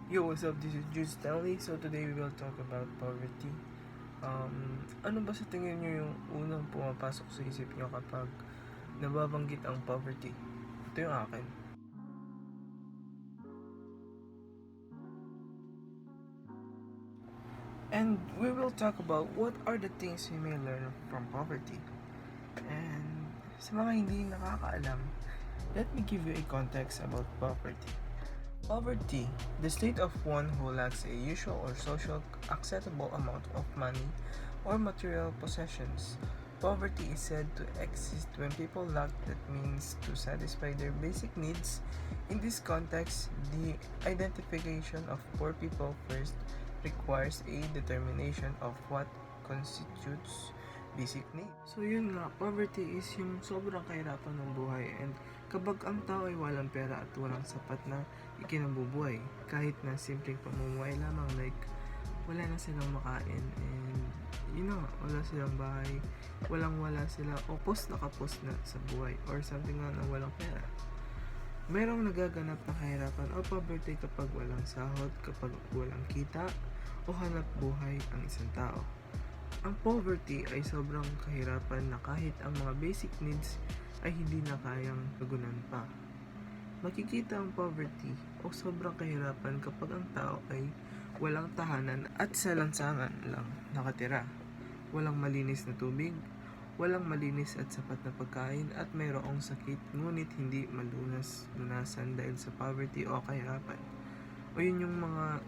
Yo, what's up? This is Jude Stanley. So today we will talk about poverty. Ano ba sa tingin nyo yung unang pumapasok sa isip nyo kapag nababanggit ang poverty? Ito yung akin. And we will talk about what are the things we may learn from poverty. And sa mga hindi nakakaalam, let me give you a context about poverty. Poverty, the state of one who lacks a usual or social acceptable amount of money or material possessions. Poverty is said to exist when people lack that means to satisfy their basic needs. In this context, the identification of poor people first requires a determination of what constitutes basic need. So yun nga, poverty is yung sobrang kahirapan ng buhay, and kapag ang tao ay walang pera at walang sapat na ikinabubuhay, kahit na simpleng pamumuhay lamang, like wala na silang makain, and wala silang bahay, wala sila, o nakapos na sa buhay, or something nga na walang pera. Merong nagaganap na kahirapan o poverty kapag walang sahod, kapag walang kita, o hanap buhay ang isang tao. Ang poverty ay sobrang kahirapan na kahit ang mga basic needs ay hindi na kayang tugunan pa. Makikita ang poverty o sobrang kahirapan kapag ang tao ay walang tahanan at sa lansangan lang nakatira. Walang malinis na tubig, walang malinis at sapat na pagkain, at mayroong sakit ngunit hindi lunasan dahil sa poverty o kahirapan. O yun yung mga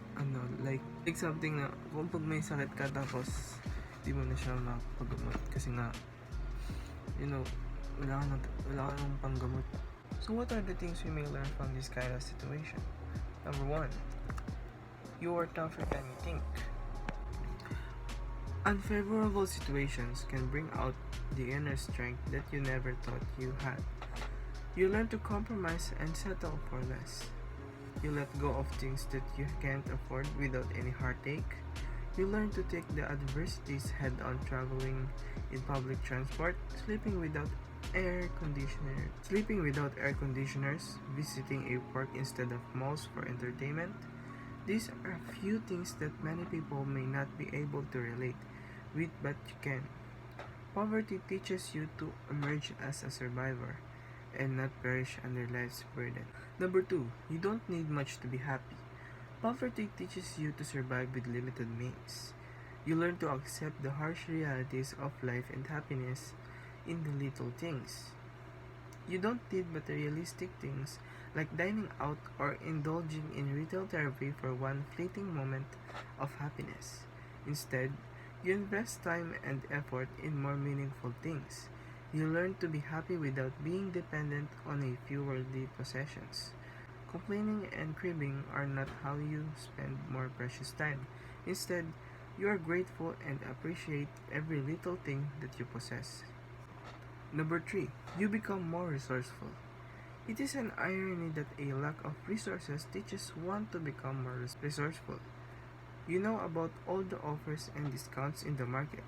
like something na kung pag may sakit ka tapos di mo na siya mapaggamot kasi nga wala ka nang panggamot. So what are the things we may learn from this kind of situation? Number 1, you are tougher than you think. Unfavorable situations can bring out the inner strength that you never thought you had. You learn to compromise and settle for less. You let go of things that you can't afford without any heartache. You learn to take the adversities head on, traveling in public transport, sleeping without air conditioners, visiting a park instead of malls for entertainment. These are a few things that many people may not be able to relate with, but you can. Poverty teaches you to emerge as a survivor and not perish under life's burden. Number 2, you don't need much to be happy. Poverty teaches you to survive with limited means. You learn to accept the harsh realities of life and happiness in the little things. You don't need materialistic things like dining out or indulging in retail therapy for one fleeting moment of happiness. Instead, you invest time and effort in more meaningful things. You learn to be happy without being dependent on a few worldly possessions. Complaining and cribbing are not how you spend more precious time. Instead, you are grateful and appreciate every little thing that you possess. Number 3, you become more resourceful. It is an irony that a lack of resources teaches one to become more resourceful. You know about all the offers and discounts in the market.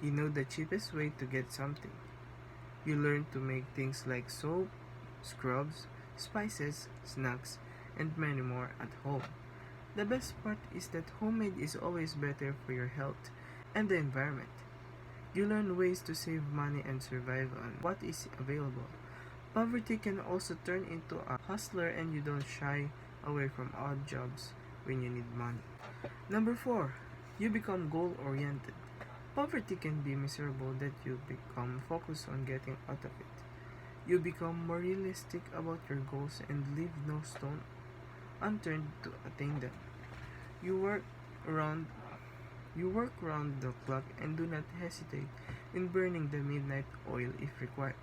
You know the cheapest way to get something. You learn to make things like soap, scrubs, spices, snacks, and many more at home. The best part is that homemade is always better for your health and the environment. You learn ways to save money and survive on what is available. Poverty can also turn into a hustler, and you don't shy away from odd jobs when you need money. Number 4, you become goal-oriented. Poverty can be miserable that you become focused on getting out of it. You become more realistic about your goals and leave no stone unturned to attain them. You work around the clock and do not hesitate in burning the midnight oil if required.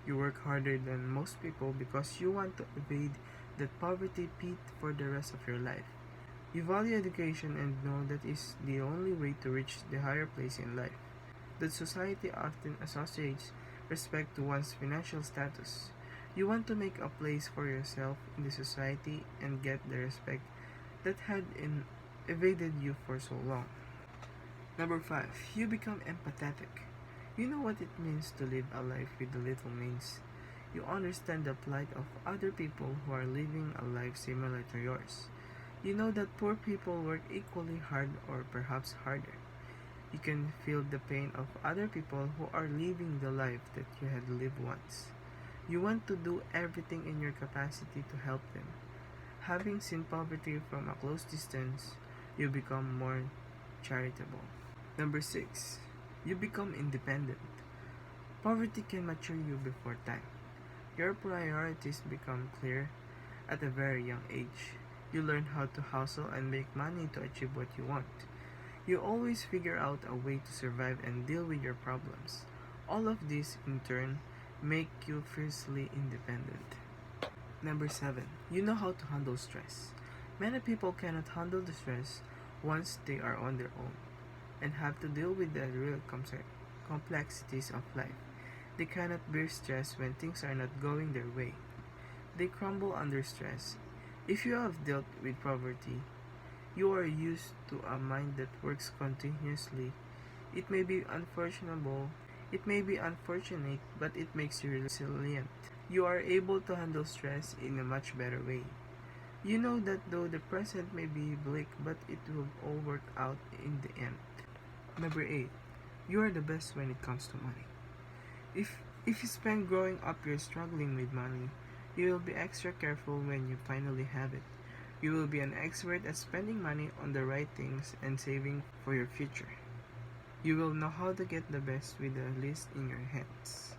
You work harder than most people because you want to evade that poverty pit for the rest of your life. You value education and know that is the only way to reach the higher place in life. That society often associates respect to one's financial status. You want to make a place for yourself in the society and get the respect that had evaded you for so long. Number 5, you become empathetic. You know what it means to live a life with little means. You understand the plight of other people who are living a life similar to yours. You know that poor people work equally hard or perhaps harder. You can feel the pain of other people who are living the life that you had lived once. You want to do everything in your capacity to help them. Having seen poverty from a close distance, you become more charitable. Number 6. You become independent. Poverty can mature you before time. Your priorities become clear at a very young age. You learn how to hustle and make money to achieve what you want. You always figure out a way to survive and deal with your problems. All of this, in turn, make you fiercely independent. Number 7. You know how to handle stress. Many people cannot handle the stress once they are on their own and have to deal with the real complexities of life. They cannot bear stress when things are not going their way. They crumble under stress. If you have dealt with poverty, you are used to a mind that works continuously. It may be unfortunable, it may be unfortunate, but it makes you resilient. You are able to handle stress in a much better way. You know that though the present may be bleak, but it will all work out in the end. Number 8. You are the best when it comes to money. If you spend growing up you're struggling with money, you will be extra careful when you finally have it. You will be an expert at spending money on the right things and saving for your future. You will know how to get the best with the least in your hands.